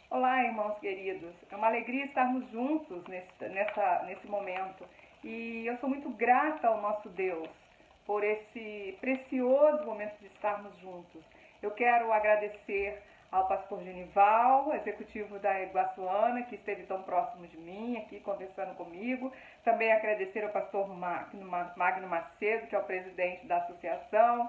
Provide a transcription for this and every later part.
Olá, irmãos queridos. É uma alegria estarmos juntos nesse momento. E eu sou muito grata ao nosso Deus por esse precioso momento de estarmos juntos. Eu quero agradecer ao pastor Genival, executivo da Iguaçuana, que esteve tão próximo de mim, aqui conversando comigo. Também agradecer ao pastor Magno Macedo, que é o presidente da associação,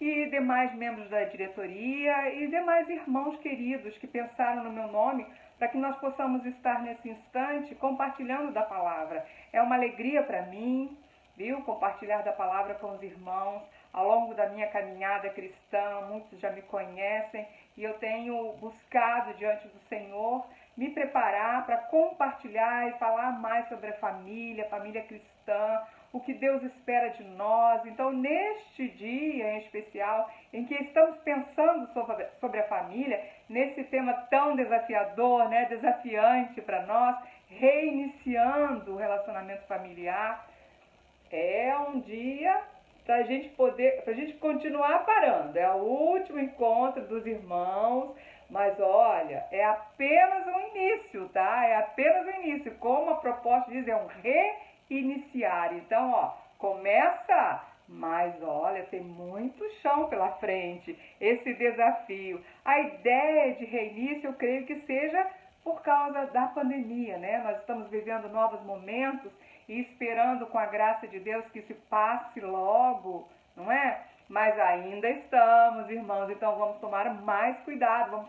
e demais membros da diretoria e demais irmãos queridos que pensaram no meu nome para que nós possamos estar nesse instante compartilhando da palavra. É uma alegria para mim, viu, compartilhar da palavra com os irmãos. Ao longo da minha caminhada cristã, muitos já me conhecem e eu tenho buscado diante do Senhor me preparar para compartilhar e falar mais sobre a família cristã, o que Deus espera de nós. Então, neste dia em especial, em que estamos pensando sobre a família, nesse tema tão desafiador, né, desafiante para nós, reiniciando o relacionamento familiar, é um dia para a gente continuar parando. É o último encontro dos irmãos, mas olha, é apenas um início, tá? É apenas um início. Como a proposta diz, é um reiniciar. Então, ó, começa, mas olha, tem muito chão pela frente. Esse desafio. A ideia de reinício, eu creio que seja por causa da pandemia, né? Nós estamos vivendo novos momentos e esperando com a graça de Deus que se passe logo, não é? Mas ainda estamos, irmãos, então vamos tomar mais cuidado,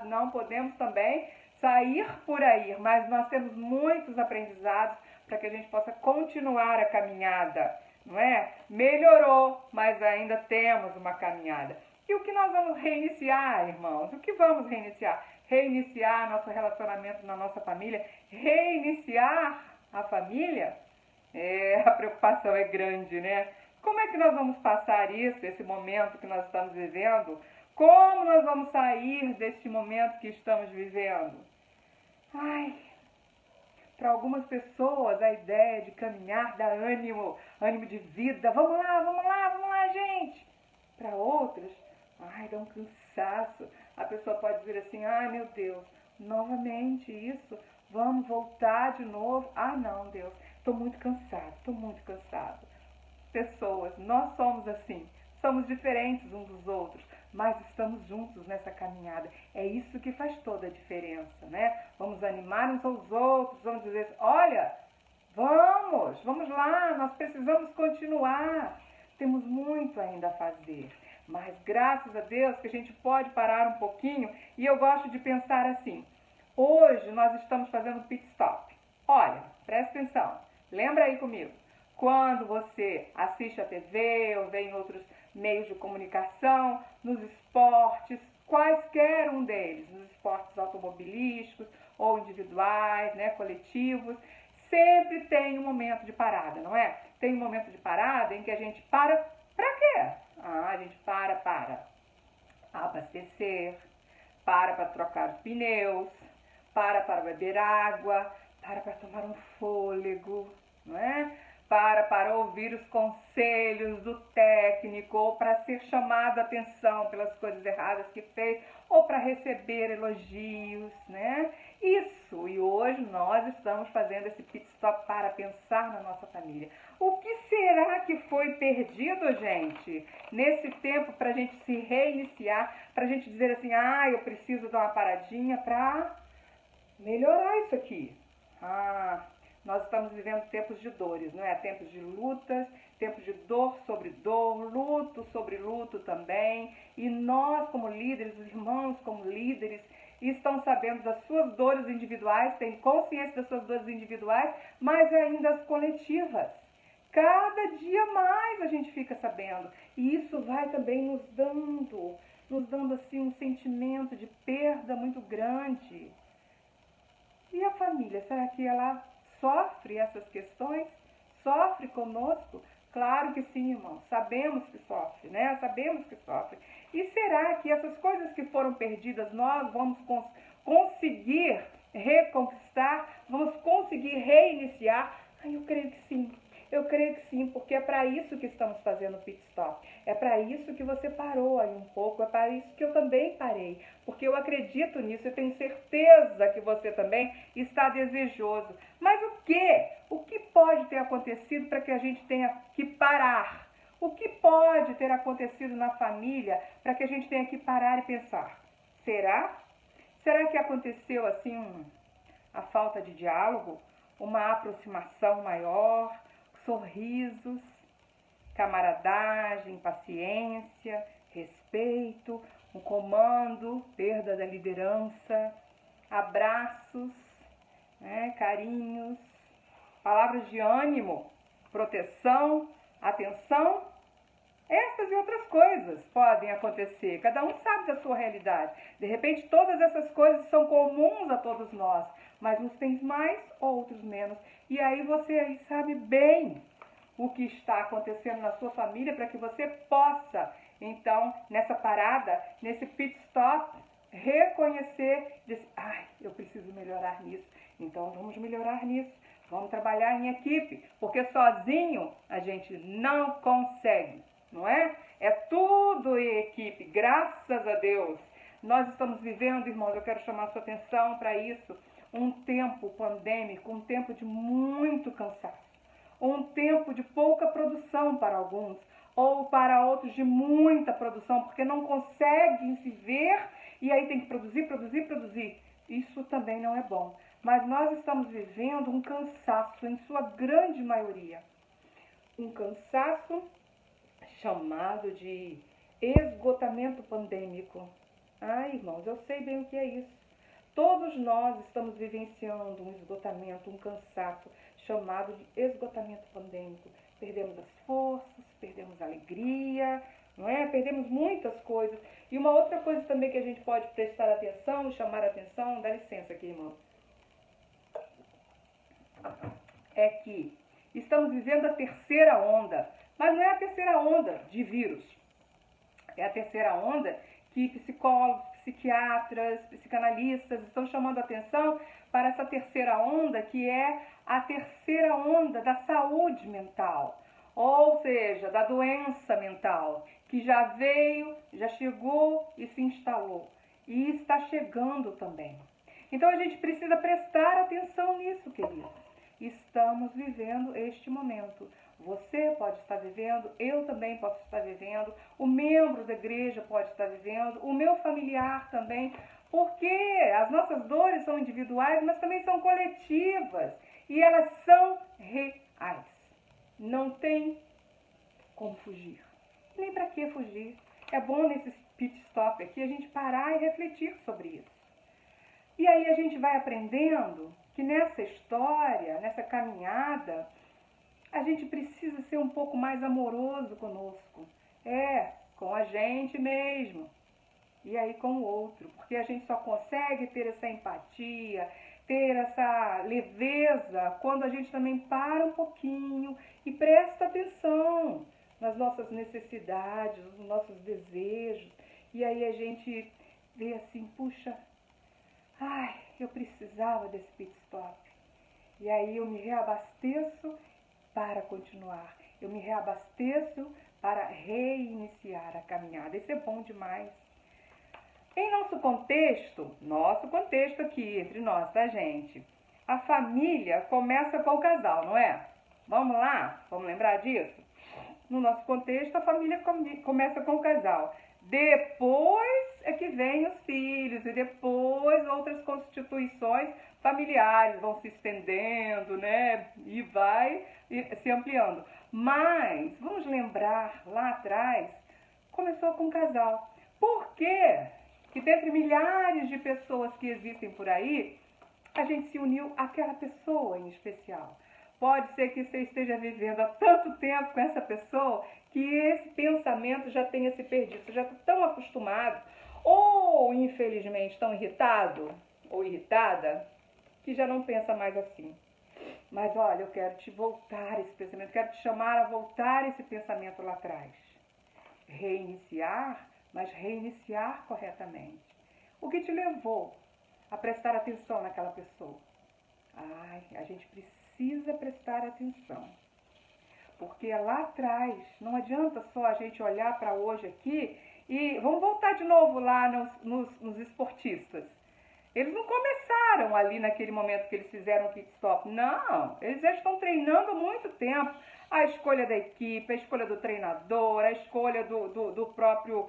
não podemos também sair por aí, mas nós temos muitos aprendizados para que a gente possa continuar a caminhada, não é? Melhorou, mas ainda temos uma caminhada. E o que nós vamos reiniciar, irmãos? O que vamos reiniciar? Reiniciar nosso relacionamento na nossa família, reiniciar a família, a preocupação é grande, né? Como é que nós vamos passar isso, esse momento que nós estamos vivendo? Como nós vamos sair deste momento que estamos vivendo? Ai, para algumas pessoas a ideia de caminhar dá ânimo, ânimo de vida. Vamos lá, gente! Para outras, ai, dá um cansaço. A pessoa pode dizer assim, ai meu Deus, novamente isso, vamos voltar de novo. Ah não, Deus, estou muito cansado. Pessoas, nós somos assim, somos diferentes uns dos outros, mas estamos juntos nessa caminhada. É isso que faz toda a diferença, né? Vamos animar uns aos outros, vamos dizer, olha, vamos lá, nós precisamos continuar. Temos muito ainda a fazer, mas graças a Deus que a gente pode parar um pouquinho e eu gosto de pensar assim, hoje nós estamos fazendo um pit stop. Olha, presta atenção, lembra aí comigo. Quando você assiste a TV ou vê em outros meios de comunicação, nos esportes, quaisquer um deles, nos esportes automobilísticos ou individuais, né, coletivos, sempre tem um momento de parada, não é? Tem um momento de parada em que a gente para quê? A gente para abastecer, para trocar os pneus, para beber água, para tomar um fôlego, não é? Para ouvir os conselhos do técnico, ou para ser chamado a atenção pelas coisas erradas que fez, ou para receber elogios, né? Isso, e hoje nós estamos fazendo esse pit stop para pensar na nossa família. O que será que foi perdido, gente, nesse tempo para a gente se reiniciar, para a gente dizer assim, eu preciso dar uma paradinha para melhorar isso aqui. Nós estamos vivendo tempos de dores, não é? Tempos de lutas, tempos de dor sobre dor, luto sobre luto também. E nós, como líderes, os irmãos como líderes, estão sabendo das suas dores individuais, têm consciência das suas dores individuais, mas ainda as coletivas. Cada dia mais a gente fica sabendo. E isso vai também nos dando assim um sentimento de perda muito grande. E a família, será que ela sofre essas questões? Sofre conosco? Claro que sim, irmão. Sabemos que sofre, né? Sabemos que sofre. E será que essas coisas que foram perdidas nós vamos conseguir reconquistar? Vamos conseguir reiniciar? Eu creio que sim. Eu creio que sim, porque é para isso que estamos fazendo o pit stop. É para isso que você parou aí um pouco, é para isso que eu também parei. Porque porque eu acredito nisso, eu tenho certeza que você também está desejoso. Mas o quê? O que pode ter acontecido para que a gente tenha que parar? O que pode ter acontecido na família para que a gente tenha que parar e pensar? Será? Será que aconteceu assim a falta de diálogo? Uma aproximação maior, sorrisos, camaradagem, paciência, respeito, um comando, perda da liderança, abraços, né, carinhos, palavras de ânimo, proteção, atenção. Essas e outras coisas podem acontecer. Cada um sabe da sua realidade. De repente, todas essas coisas são comuns a todos nós, mas uns têm mais, outros menos. E aí você aí sabe bem o que está acontecendo na sua família para que você possa, então, nessa parada, nesse pit stop, reconhecer, dizer, eu preciso melhorar nisso. Então, vamos melhorar nisso. Vamos trabalhar em equipe, porque sozinho a gente não consegue. Não é? É tudo em equipe, graças a Deus. Nós estamos vivendo, irmãos, eu quero chamar a sua atenção para isso, um tempo pandêmico, um tempo de muito cansaço, um tempo de pouca produção para alguns, ou para outros de muita produção, porque não conseguem se ver e aí tem que produzir, produzir, produzir. Isso também não é bom. Mas nós estamos vivendo um cansaço, em sua grande maioria. Um cansaço chamado de esgotamento pandêmico. Irmãos, eu sei bem o que é isso. Todos nós estamos vivenciando um esgotamento, um cansaço chamado de esgotamento pandêmico. Perdemos as forças, perdemos a alegria, não é? Perdemos muitas coisas. E uma outra coisa também que a gente pode prestar atenção, chamar a atenção, dá licença aqui, irmão, é que estamos vivendo a terceira onda. Mas não é a terceira onda de vírus. É a terceira onda que psicólogos, psiquiatras, psicanalistas estão chamando a atenção para essa terceira onda, que é a terceira onda da saúde mental. Ou seja, da doença mental, que já veio, já chegou e se instalou. E está chegando também. Então a gente precisa prestar atenção nisso, queridos. Estamos vivendo este momento. Você pode estar vivendo, eu também posso estar vivendo, o membro da igreja pode estar vivendo, o meu familiar também, porque as nossas dores são individuais, mas também são coletivas e elas são reais. Não tem como fugir. Nem para que fugir. É bom nesse pit stop aqui a gente parar e refletir sobre isso. E aí a gente vai aprendendo que nessa história, nessa caminhada, a gente precisa ser um pouco mais amoroso conosco. Com a gente mesmo. E aí com o outro. Porque a gente só consegue ter essa empatia, ter essa leveza, quando a gente também para um pouquinho e presta atenção nas nossas necessidades, nos nossos desejos. E aí a gente vê assim, puxa, eu precisava desse pit stop. E aí eu me reabasteço para continuar. Eu me reabasteço para reiniciar a caminhada. Isso é bom demais. Em nosso contexto aqui, entre nós, tá, gente? A família começa com o casal, não é? Vamos lá? Vamos lembrar disso? No nosso contexto, a família começa com o casal. Depois é que vem os filhos e depois outras constituições familiares vão se estendendo, né? E vai se ampliando. Mas, vamos lembrar, lá atrás, começou com o casal. Por quê? Que dentre milhares de pessoas que existem por aí, a gente se uniu àquela pessoa em especial. Pode ser que você esteja vivendo há tanto tempo com essa pessoa que esse pensamento já tenha se perdido. Você já está tão acostumado, ou infelizmente tão irritado ou irritada, que já não pensa mais assim. Mas olha, eu quero te voltar esse pensamento, quero te chamar a voltar esse pensamento lá atrás. Reiniciar, mas reiniciar corretamente. O que te levou a prestar atenção naquela pessoa? A gente precisa prestar atenção. Porque lá atrás, não adianta só a gente olhar para hoje aqui E vamos voltar de novo lá nos esportistas. Eles não começaram ali naquele momento que eles fizeram o pit stop. Não, eles já estão treinando há muito tempo. A escolha da equipe, a escolha do treinador, a escolha do próprio,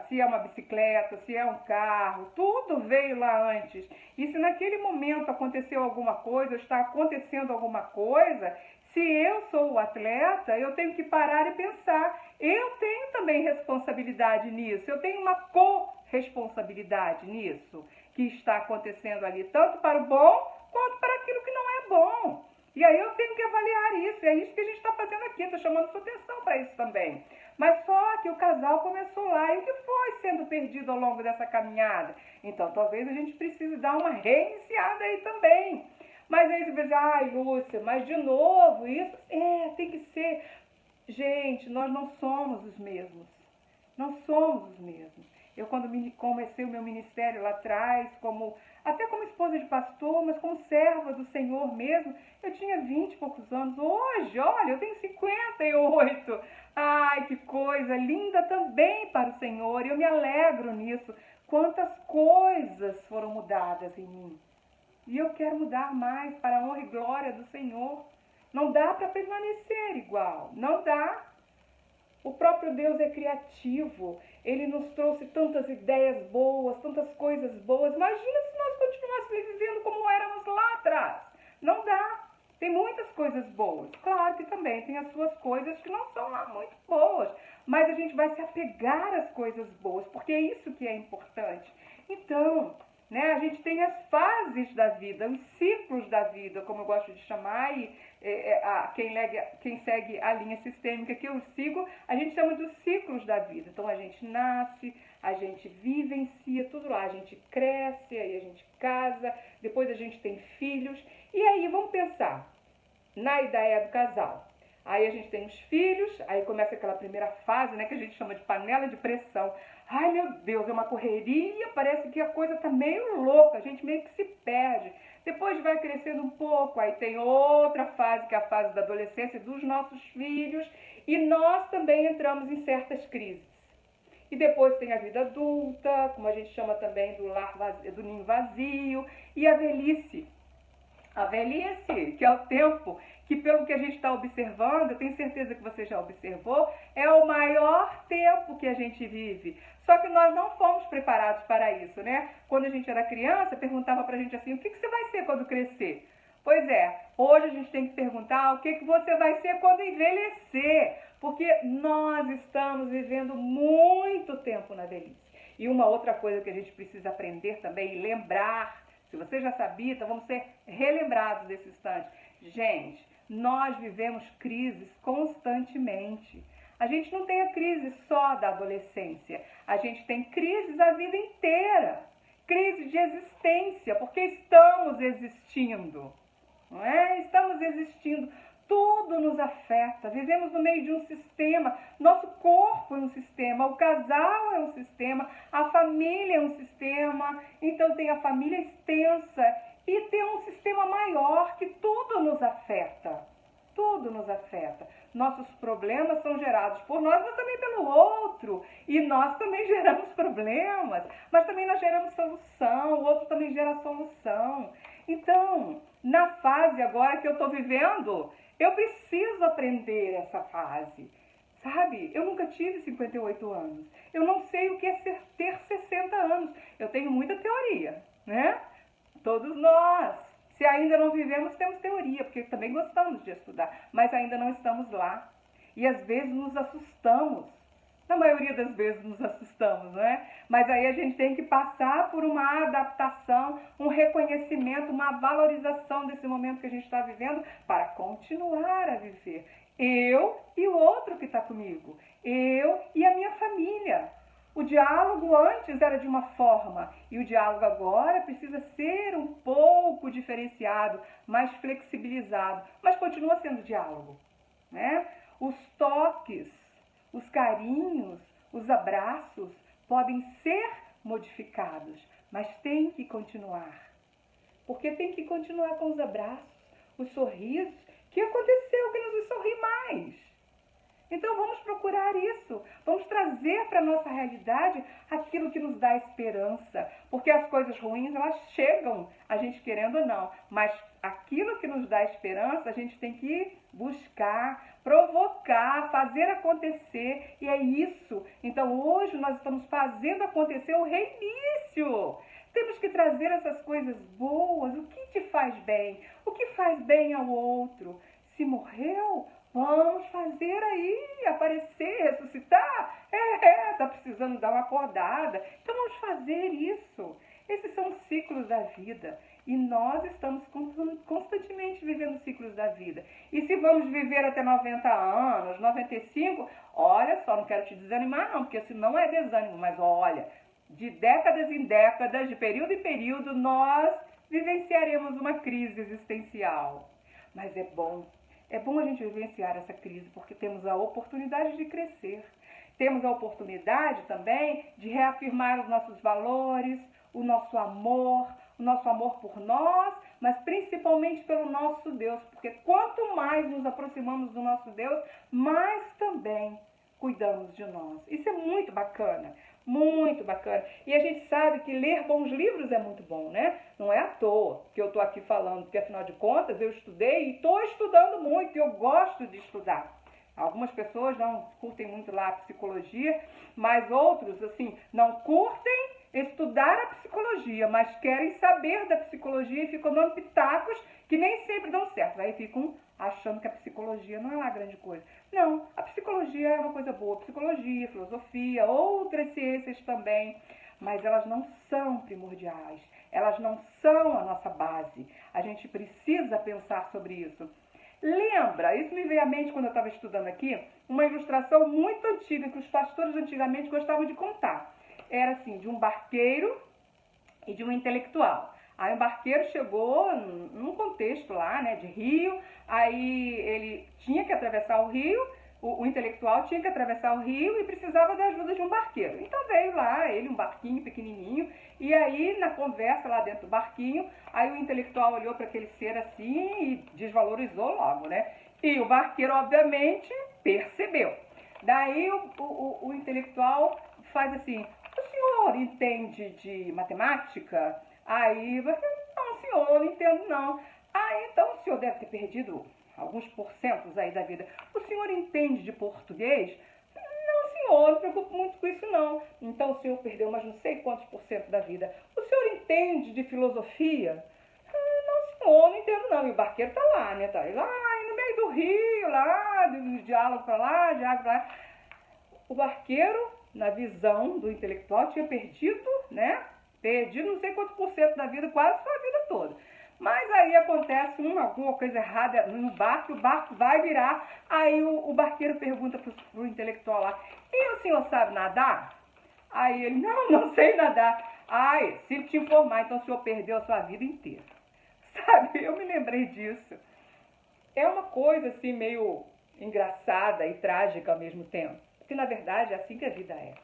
se é uma bicicleta, se é um carro, tudo veio lá antes. E se naquele momento aconteceu alguma coisa, ou está acontecendo alguma coisa, se eu sou o atleta, eu tenho que parar e pensar. Eu tenho também responsabilidade nisso, eu tenho uma corresponsabilidade nisso que está acontecendo ali, tanto para o bom quanto para aquilo que não é bom. E aí eu tenho que avaliar isso, e é isso que a gente está fazendo aqui, estou chamando sua atenção para isso também. Mas só que o casal começou lá, e o que foi sendo perdido ao longo dessa caminhada? Então talvez a gente precise dar uma reiniciada aí também. Mas aí você vai dizer, ai Lúcia, mas de novo isso? Tem que ser. Gente, nós não somos os mesmos. Não somos os mesmos. Eu, quando comecei o meu ministério lá atrás, até como esposa de pastor, mas como serva do Senhor mesmo, eu tinha 20 e poucos anos. Hoje, olha, eu tenho 58. Ai, que coisa linda também para o Senhor. Eu me alegro nisso. Quantas coisas foram mudadas em mim. E eu quero mudar mais para a honra e glória do Senhor. Não dá para permanecer igual. Não dá. O próprio Deus é criativo. Ele nos trouxe tantas ideias boas, tantas coisas boas. Imagina se nós continuássemos vivendo como éramos lá atrás. Não dá. Tem muitas coisas boas. Claro que também tem as suas coisas que não são lá muito boas. Mas a gente vai se apegar às coisas boas, porque é isso que é importante. Então, a gente tem as fases da vida, os ciclos da vida, como eu gosto de chamar, e quem segue a linha sistêmica que eu sigo, a gente chama dos ciclos da vida. Então a gente nasce, a gente vivencia tudo lá, a gente cresce, aí a gente casa, depois a gente tem filhos, e aí vamos pensar na ideia do casal. Aí a gente tem os filhos, aí começa aquela primeira fase, que a gente chama de panela de pressão. Ai, meu Deus, é uma correria, parece que a coisa está meio louca, a gente meio que se perde. Depois vai crescendo um pouco, aí tem outra fase, que é a fase da adolescência dos nossos filhos, e nós também entramos em certas crises. E depois tem a vida adulta, como a gente chama também do ninho vazio, e a velhice. A velhice, que é o tempo que, pelo que a gente está observando, eu tenho certeza que você já observou, é o maior tempo que a gente vive. Só que nós não fomos preparados para isso, Quando a gente era criança, perguntava pra gente assim, o que você vai ser quando crescer? Pois é, hoje a gente tem que perguntar o que você vai ser quando envelhecer, porque nós estamos vivendo muito tempo na velhice. E uma outra coisa que a gente precisa aprender também e lembrar, se você já sabia, então vamos ser relembrados desse instante. Gente, nós vivemos crises constantemente. A gente não tem a crise só da adolescência, a gente tem crises a vida inteira. Crise de existência, porque estamos existindo, não é? Estamos existindo. Tudo nos afeta, vivemos no meio de um sistema, nosso corpo é um sistema, o casal é um sistema, a família é um sistema, então tem a família extensa e tem um sistema maior que tudo nos afeta, tudo nos afeta. Nossos problemas são gerados por nós, mas também pelo outro, e nós também geramos problemas, mas também nós geramos solução, o outro também gera solução. Então, na fase agora que eu estou vivendo, eu preciso aprender essa fase, sabe? Eu nunca tive 58 anos. Eu não sei o que é ter 60 anos. Eu tenho muita teoria, Todos nós. Se ainda não vivemos, temos teoria, porque também gostamos de estudar, mas ainda não estamos lá. E às vezes nos assustamos. Na maioria das vezes nos assustamos, Mas aí a gente tem que passar por uma adaptação, um reconhecimento, uma valorização desse momento que a gente está vivendo para continuar a viver. Eu e o outro que está comigo. Eu e a minha família. O diálogo antes era de uma forma e o diálogo agora precisa ser um pouco diferenciado, mais flexibilizado, mas continua sendo diálogo, Os toques, os carinhos, os abraços podem ser modificados, mas tem que continuar. Porque tem que continuar com os abraços, os sorrisos. O que aconteceu que não se sorri mais? Então vamos procurar isso, vamos trazer para a nossa realidade aquilo que nos dá esperança, porque as coisas ruins elas chegam, a gente querendo ou não, mas aquilo que nos dá esperança a gente tem que buscar, provocar, fazer acontecer, e é isso. Então hoje nós estamos fazendo acontecer o reinício. Temos que trazer essas coisas boas, o que te faz bem, o que faz bem ao outro. Se morreu, vamos fazer aí, aparecer, ressuscitar. Está precisando dar uma acordada. Então vamos fazer isso. Esses são os ciclos da vida. E nós estamos constantemente vivendo ciclos da vida. E se vamos viver até 90 anos, 95, olha só, não quero te desanimar não, porque senão é desânimo, mas olha, de décadas em décadas, de período em período, nós vivenciaremos uma crise existencial. Mas é bom a gente vivenciar essa crise, porque temos a oportunidade de crescer. Temos a oportunidade também de reafirmar os nossos valores, o nosso amor por nós, mas principalmente pelo nosso Deus, porque quanto mais nos aproximamos do nosso Deus, mais também cuidamos de nós. Isso é muito bacana. Muito bacana. E a gente sabe que ler bons livros é muito bom, né? Não é à toa que eu estou aqui falando, porque afinal de contas eu estudei e estou estudando muito, e eu gosto de estudar. Algumas pessoas não curtem muito lá a psicologia, mas outros, assim, não curtem estudar a psicologia, mas querem saber da psicologia e ficam dando pitacos que nem sempre dão certo. Aí ficam achando que a psicologia não é lá grande coisa. Não, a psicologia é uma coisa boa. Psicologia, filosofia, outras ciências também, mas elas não são primordiais. Elas não são a nossa base. A gente precisa pensar sobre isso. Lembra, isso me veio à mente quando eu estava estudando aqui, uma ilustração muito antiga que os pastores antigamente gostavam de contar. Era assim, de um barqueiro e de um intelectual. Aí o barqueiro chegou num contexto lá, né, de rio, aí ele tinha que atravessar o rio, o intelectual tinha que atravessar o rio e precisava da ajuda de um barqueiro. Então veio lá ele, um barquinho pequenininho, e aí na conversa lá dentro do barquinho, aí o intelectual olhou para aquele ser assim e desvalorizou logo, né? E o barqueiro, obviamente, percebeu. Daí o intelectual faz assim: o senhor entende de matemática? Aí, não, senhor, eu não entendo não. Ah, então o senhor deve ter perdido alguns porcentos aí da vida. O senhor entende de português? Não, senhor, não me preocupo muito com isso não. Então o senhor perdeu mais não sei quantos porcento da vida. O senhor entende de filosofia? Não, senhor, não entendo não. E o barqueiro tá lá, né? Tá lá no meio do rio, lá, de diálogo pra lá, diálogo pra lá. O barqueiro, na visão do intelectual, tinha perdido, né? Perdido não sei quantos porcento da vida, quase sua vida toda. Mas aí acontece alguma coisa errada no barco, o barco vai virar, aí o barqueiro pergunta pro intelectual lá: e o senhor sabe nadar? Aí ele: não sei nadar. Ai, se te informar, então o senhor perdeu a sua vida inteira. Sabe, eu me lembrei disso. É uma coisa assim meio engraçada e trágica ao mesmo tempo, porque na verdade é assim que a vida é.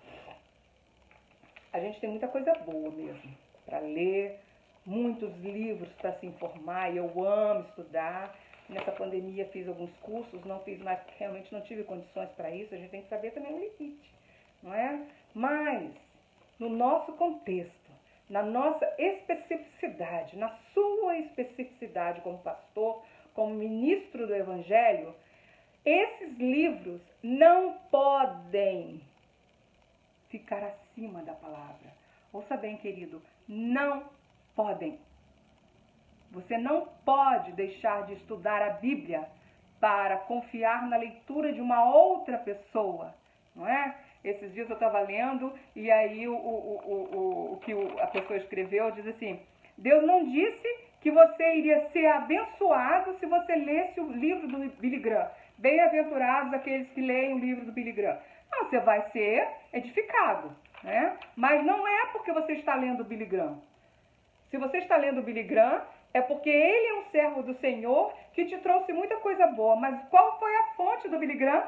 A gente tem muita coisa boa mesmo para ler, muitos livros para se informar, e eu amo estudar. Nessa pandemia fiz alguns cursos, não fiz mais porque realmente não tive condições para isso. A gente tem que saber também o limite, não é? Mas, no nosso contexto, na nossa especificidade, na sua especificidade como pastor, como ministro do Evangelho, esses livros não podem ficar acima da palavra. Ouça bem, querido, não podem. Você não pode deixar de estudar a Bíblia para confiar na leitura de uma outra pessoa, não é? Esses dias eu estava lendo e aí o que a pessoa escreveu diz assim: Deus não disse que você iria ser abençoado se você lesse o livro do Billy Graham. Bem-aventurados aqueles que leem o livro do Billy Graham. Não, você vai ser edificado, né? Mas não é porque você está lendo o Billy Graham. Se você está lendo o Billy Graham, é porque ele é um servo do Senhor que te trouxe muita coisa boa. Mas qual foi a fonte do Billy Graham?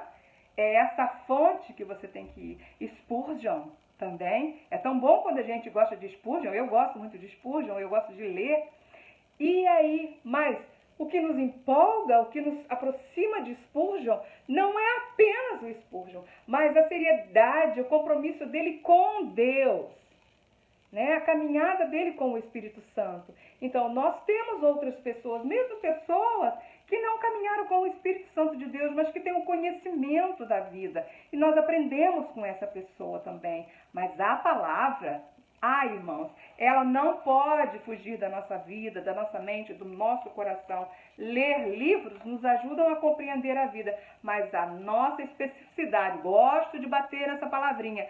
É essa fonte que você tem que ir. Spurgeon também. É tão bom quando a gente gosta de Spurgeon. Eu gosto muito de Spurgeon, eu gosto de ler. E aí, mas O que nos empolga, o que nos aproxima de Spurgeon, não é apenas o Spurgeon, mas a seriedade, o compromisso dele com Deus, né? A caminhada dele com o Espírito Santo. Então, nós temos outras pessoas, mesmo pessoas que não caminharam com o Espírito Santo de Deus, mas que têm um conhecimento da vida. E nós aprendemos com essa pessoa também. Mas a palavra, irmãos, ela não pode fugir da nossa vida, da nossa mente, do nosso coração. Ler livros nos ajudam a compreender a vida, mas a nossa especificidade, gosto de bater nessa palavrinha,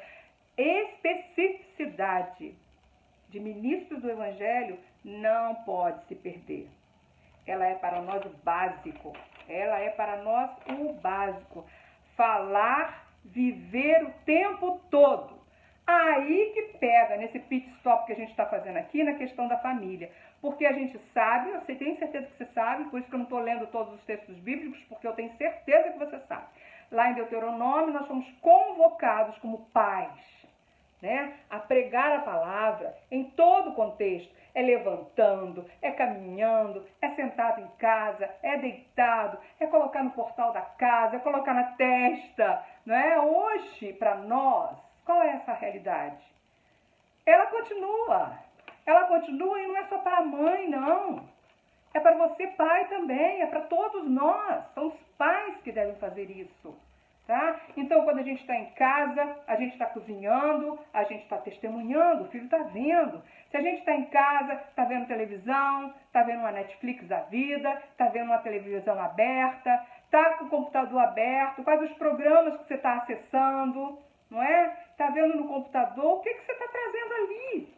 especificidade de ministros do Evangelho não pode se perder. Ela é para nós o básico. Ela é para nós o básico. Falar, viver o tempo todo. Aí que pega nesse pit stop que a gente está fazendo aqui na questão da família. Porque a gente sabe, eu tenho certeza que você sabe, por isso que eu não estou lendo todos os textos bíblicos, porque eu tenho certeza que você sabe. Lá em Deuteronômio nós somos convocados como pais, né, a pregar a palavra em todo o contexto. É levantando, é caminhando, é sentado em casa, é deitado, é colocar no portal da casa, é colocar na testa, não é? Hoje, para nós, qual é essa realidade? Ela continua e não é só para a mãe, não. É para você, pai, também, é para todos nós. São os pais que devem fazer isso. Tá? Então, quando a gente está em casa, a gente está cozinhando, a gente está testemunhando, o filho está vendo. Se a gente está em casa, está vendo televisão, está vendo uma Netflix da vida, está vendo uma televisão aberta, está com o computador aberto, quais os programas que você está acessando, não é? Está vendo no computador, o que você está trazendo ali?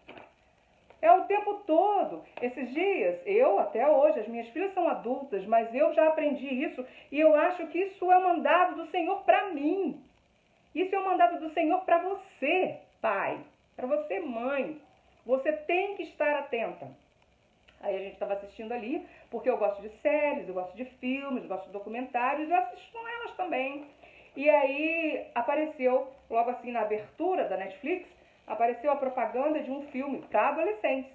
É o tempo todo. Esses dias, eu até hoje, as minhas filhas são adultas, mas eu já aprendi isso e eu acho que isso é um mandado do Senhor para mim. Isso é um mandado do Senhor para você, pai, para você, mãe. Você tem que estar atenta. Aí a gente estava assistindo ali, porque eu gosto de séries, eu gosto de filmes, eu gosto de documentários, eu assisto com elas também. E aí apareceu, logo assim na abertura da Netflix, apareceu a propaganda de um filme para adolescentes.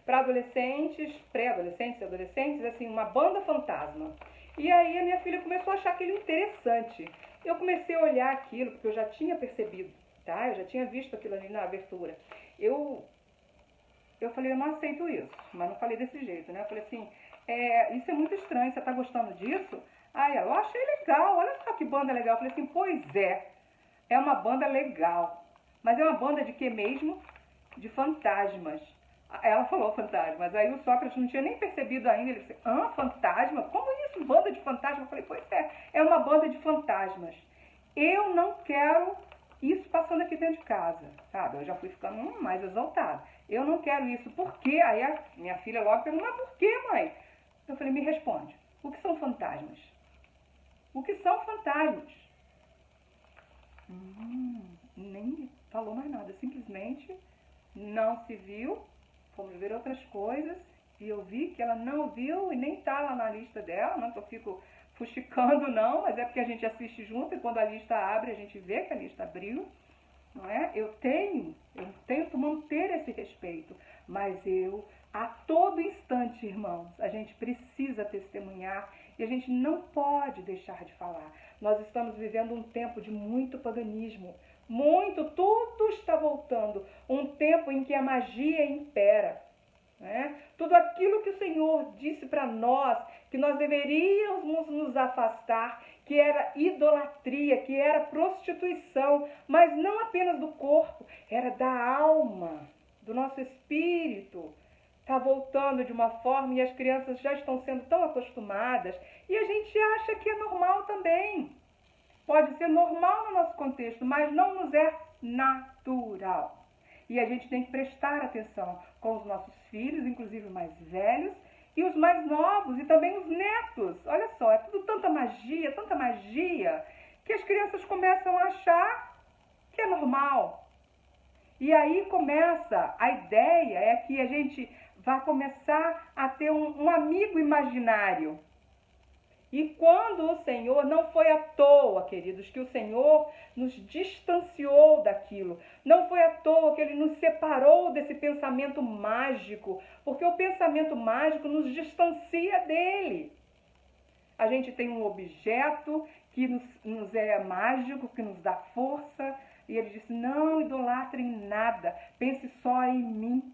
Para adolescentes, pré-adolescentes e adolescentes, assim, uma banda fantasma. E aí a minha filha começou a achar aquilo interessante. Eu comecei a olhar aquilo, porque eu já tinha percebido, tá? Eu já tinha visto aquilo ali na abertura. Eu falei, eu não aceito isso, mas não falei desse jeito, né? Eu falei assim, isso é muito estranho, você tá gostando disso? Aí ela, eu achei legal, olha só que banda legal. Eu falei assim, pois é uma banda legal. Mas é uma banda de quê mesmo? De fantasmas. Ela falou fantasmas. Aí o Sócrates não tinha nem percebido ainda. Ele disse, fantasma? Como isso? Banda de fantasmas? Eu falei, pois é uma banda de fantasmas. Eu não quero isso passando aqui dentro de casa, sabe? Eu já fui ficando mais exaltada. Eu não quero isso. Por quê? Aí a minha filha logo perguntou, mas por quê, mãe? Eu falei, me responde. O que são fantasmas? O que são fantasmas? Nem falou mais nada, simplesmente não se viu, fomos ver outras coisas e eu vi que ela não viu e nem está lá na lista dela, não que eu fico fuxicando não, mas é porque a gente assiste junto e quando a lista abre a gente vê que a lista abriu, não é? Eu tento manter esse respeito, mas a todo instante, irmãos, a gente precisa testemunhar e a gente não pode deixar de falar. Nós estamos vivendo um tempo de muito paganismo, tudo está voltando, um tempo em que a magia impera, né? Tudo aquilo que o Senhor disse para nós, que nós deveríamos nos afastar, que era idolatria, que era prostituição, mas não apenas do corpo, era da alma, do nosso espírito. Está voltando de uma forma e as crianças já estão sendo tão acostumadas e a gente acha que é normal também. Pode ser normal no nosso contexto, mas não nos é natural. E a gente tem que prestar atenção com os nossos filhos, inclusive os mais velhos, e os mais novos, e também os netos. Olha só, é tudo tanta magia, que as crianças começam a achar que é normal. E aí começa, a ideia é que a gente vai começar a ter um amigo imaginário. E quando o Senhor, não foi à toa, queridos, que o Senhor nos distanciou daquilo. Não foi à toa que Ele nos separou desse pensamento mágico, porque o pensamento mágico nos distancia dele. A gente tem um objeto que nos é mágico, que nos dá força, e Ele disse, não idolatre em nada, pense só em mim.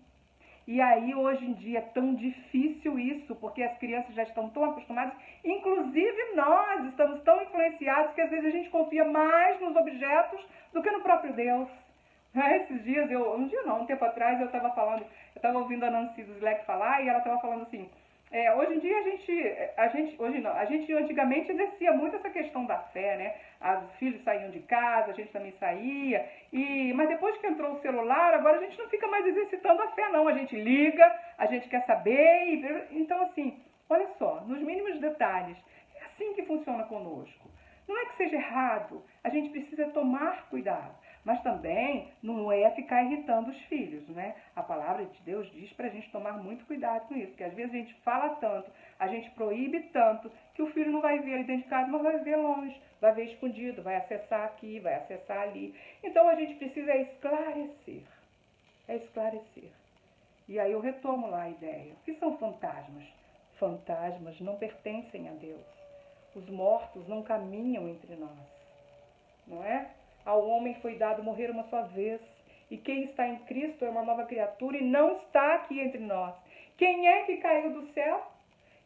E aí, hoje em dia, é tão difícil isso, porque as crianças já estão tão acostumadas, inclusive nós estamos tão influenciados que às vezes a gente confia mais nos objetos do que no próprio Deus. Esses dias, um tempo atrás, eu estava ouvindo a Nancy do Slack falar, e ela estava falando assim, hoje em dia a gente antigamente exercia muito essa questão da fé, né? Os filhos saíam de casa, a gente também saía, mas depois que entrou o celular, agora a gente não fica mais exercitando a fé, não. A gente liga, a gente quer saber, então assim, olha só, nos mínimos detalhes, é assim que funciona conosco. Não é que seja errado, a gente precisa tomar cuidado. Mas também não é ficar irritando os filhos, né? A palavra de Deus diz para a gente tomar muito cuidado com isso, porque às vezes a gente fala tanto, a gente proíbe tanto, que o filho não vai ver ali dentro de casa, mas vai ver longe, vai ver escondido, vai acessar aqui, vai acessar ali. Então a gente precisa esclarecer, esclarecer. E aí eu retomo lá a ideia. O que são fantasmas? Fantasmas não pertencem a Deus. Os mortos não caminham entre nós, não é? Ao homem foi dado morrer uma só vez, e quem está em Cristo é uma nova criatura e não está aqui entre nós. Quem é que caiu do céu?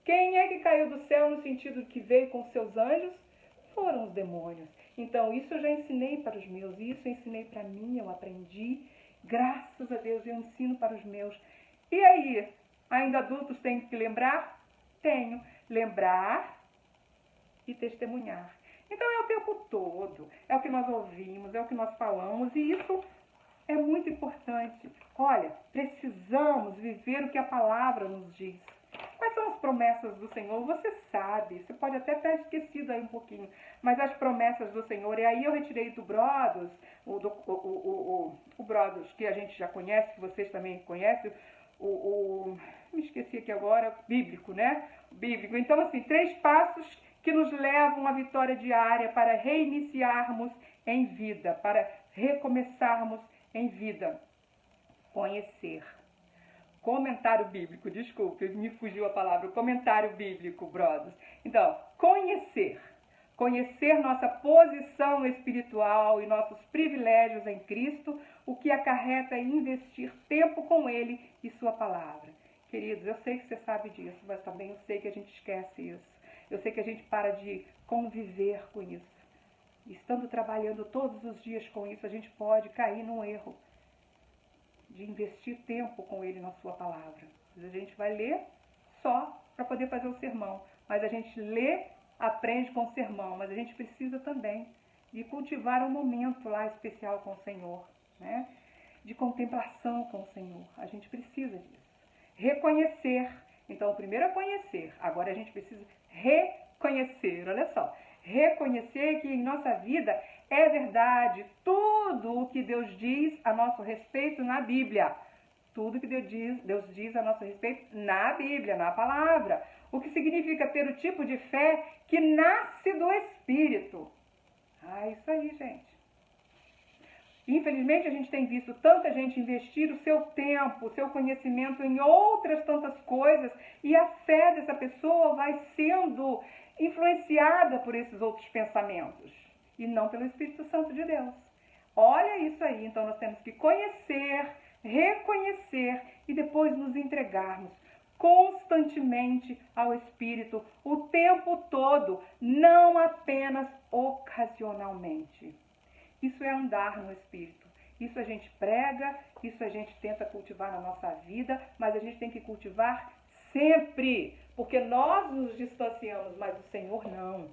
Quem é que caiu do céu no sentido que veio com seus anjos? Foram os demônios. Então, isso eu já ensinei para os meus, isso eu ensinei para mim, eu aprendi. Graças a Deus, eu ensino para os meus. E aí, ainda adultos têm que lembrar? Tenho. Lembrar e testemunhar. Então é o tempo todo, é o que nós ouvimos, é o que nós falamos, e isso é muito importante. Olha, precisamos viver o que a palavra nos diz. Quais são as promessas do Senhor? Você sabe, você pode até ter esquecido aí um pouquinho, mas as promessas do Senhor, e aí eu retirei do Brodos, o Brodos que a gente já conhece, que vocês também conhecem, me esqueci aqui agora, bíblico, né? Bíblico. Então, assim, 3 passos que nos levam à vitória diária para reiniciarmos em vida, para recomeçarmos em vida. Conhecer. Comentário bíblico, desculpe, me fugiu a palavra, comentário bíblico, brothers. Então, conhecer. Conhecer nossa posição espiritual e nossos privilégios em Cristo, o que acarreta investir tempo com Ele e Sua palavra. Queridos, eu sei que você sabe disso, mas também eu sei que a gente esquece isso. Eu sei que a gente para de conviver com isso. Estando trabalhando todos os dias com isso, a gente pode cair num erro de investir tempo com Ele na Sua palavra. A gente vai ler só para poder fazer o sermão, mas a gente lê, aprende com o sermão, mas a gente precisa também de cultivar um momento lá especial com o Senhor, né? De contemplação com o Senhor. A gente precisa disso. Reconhecer. Então, o primeiro é conhecer. Agora a gente precisa reconhecer. Olha só. Reconhecer que em nossa vida é verdade tudo o que Deus diz a nosso respeito na Bíblia. Tudo que Deus diz a nosso respeito na Bíblia, na palavra. O que significa ter o tipo de fé que nasce do Espírito. Isso aí, gente. Infelizmente, a gente tem visto tanta gente investir o seu tempo, o seu conhecimento em outras tantas coisas, e a fé dessa pessoa vai sendo influenciada por esses outros pensamentos, e não pelo Espírito Santo de Deus. Olha isso aí, então nós temos que conhecer, reconhecer e depois nos entregarmos constantemente ao Espírito, o tempo todo, não apenas ocasionalmente. Isso é andar no Espírito. Isso a gente prega, isso a gente tenta cultivar na nossa vida, mas a gente tem que cultivar sempre, porque nós nos distanciamos, mas o Senhor não.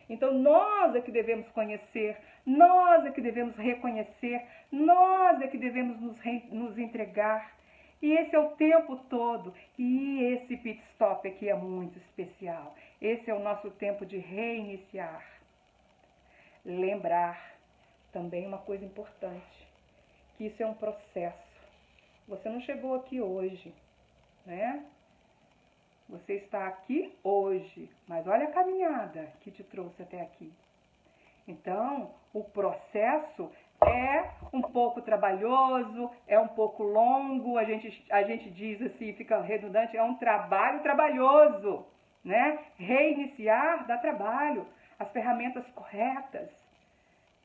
Então nós é que devemos conhecer, nós é que devemos reconhecer, nós é que devemos nos entregar. E esse é o tempo todo. E esse pit stop aqui é muito especial. Esse é o nosso tempo de reiniciar. Lembrar. Também uma coisa importante, que isso é um processo. Você não chegou aqui hoje, né? Você está aqui hoje, mas olha a caminhada que te trouxe até aqui. Então, o processo é um pouco trabalhoso, é um pouco longo, a gente diz assim, fica redundante, é um trabalho trabalhoso, né? Reiniciar dá trabalho, as ferramentas corretas.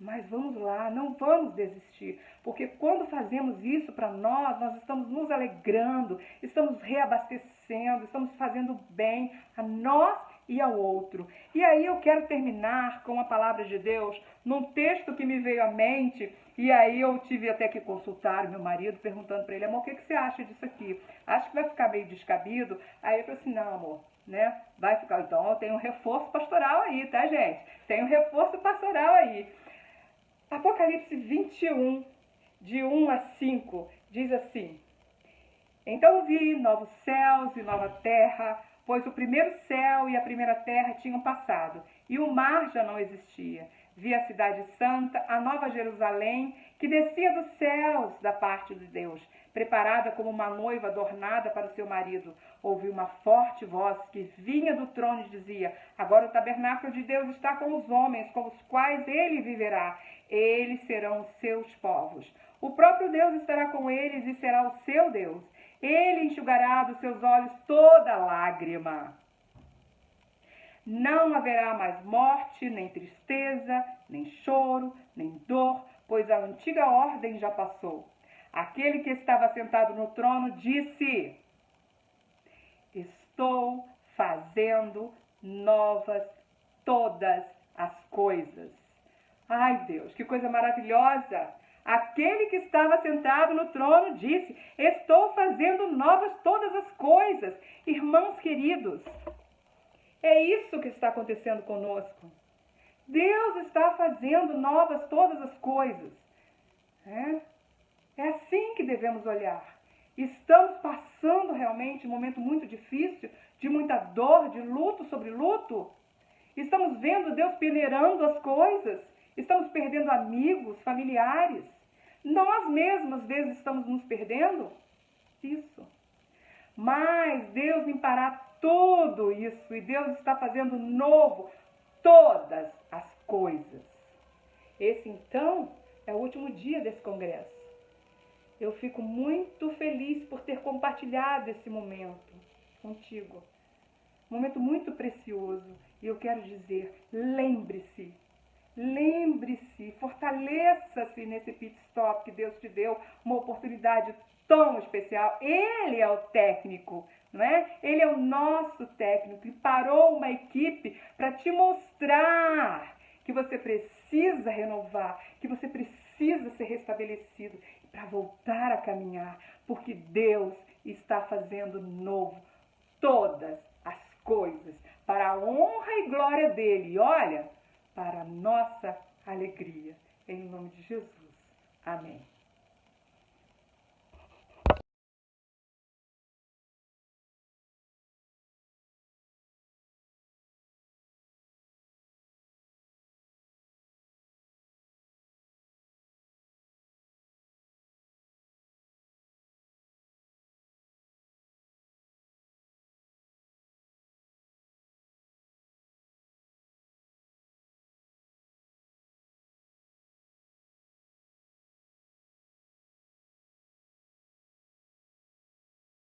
Mas vamos lá, não vamos desistir, porque quando fazemos isso para nós estamos nos alegrando, estamos reabastecendo, estamos fazendo bem a nós e ao outro. E aí eu quero terminar com a palavra de Deus, num texto que me veio à mente, e aí eu tive até que consultar o meu marido, perguntando para ele, amor, o que você acha disso aqui? Acho que vai ficar meio descabido. Aí ele falou assim, não, amor, né? Vai ficar, então eu tenho um reforço pastoral aí, tá, gente? Tem um reforço pastoral aí. Apocalipse 21, de 1 a 5, diz assim: Então vi novos céus e nova terra, pois o primeiro céu e a primeira terra tinham passado, e o mar já não existia. Vi a cidade santa, a nova Jerusalém, que descia dos céus da parte de Deus, preparada como uma noiva adornada para o seu marido. Ouvi uma forte voz que vinha do trono e dizia: Agora o tabernáculo de Deus está com os homens, com os quais ele viverá. Eles serão os seus povos. O próprio Deus estará com eles e será o seu Deus. Ele enxugará dos seus olhos toda lágrima. Não haverá mais morte, nem tristeza, nem choro, nem dor, pois a antiga ordem já passou. Aquele que estava sentado no trono disse: Estou fazendo novas todas as coisas. Ai, Deus, que coisa maravilhosa! Aquele que estava sentado no trono disse: Estou fazendo novas todas as coisas. Irmãos queridos, é isso que está acontecendo conosco. Deus está fazendo novas todas as coisas. É assim que devemos olhar. Estamos passando realmente um momento muito difícil, de muita dor, de luto sobre luto. Estamos vendo Deus peneirando as coisas. Estamos perdendo amigos, familiares. Nós mesmos, às vezes, estamos nos perdendo. Isso. Mas Deus limpará tudo isso. E Deus está fazendo novo todas as coisas. Esse, então, é o último dia desse congresso. Eu fico muito feliz por ter compartilhado esse momento contigo. Um momento muito precioso. E eu quero dizer, lembre-se, fortaleça-se nesse pit stop que Deus te deu, uma oportunidade tão especial. Ele é o técnico, não é? Ele é o nosso técnico e parou uma equipe para te mostrar que você precisa renovar, que você precisa ser restabelecido para voltar a caminhar, porque Deus está fazendo novo todas as coisas para a honra e glória dele. E olha, para a nossa alegria. Em nome de Jesus. Amém.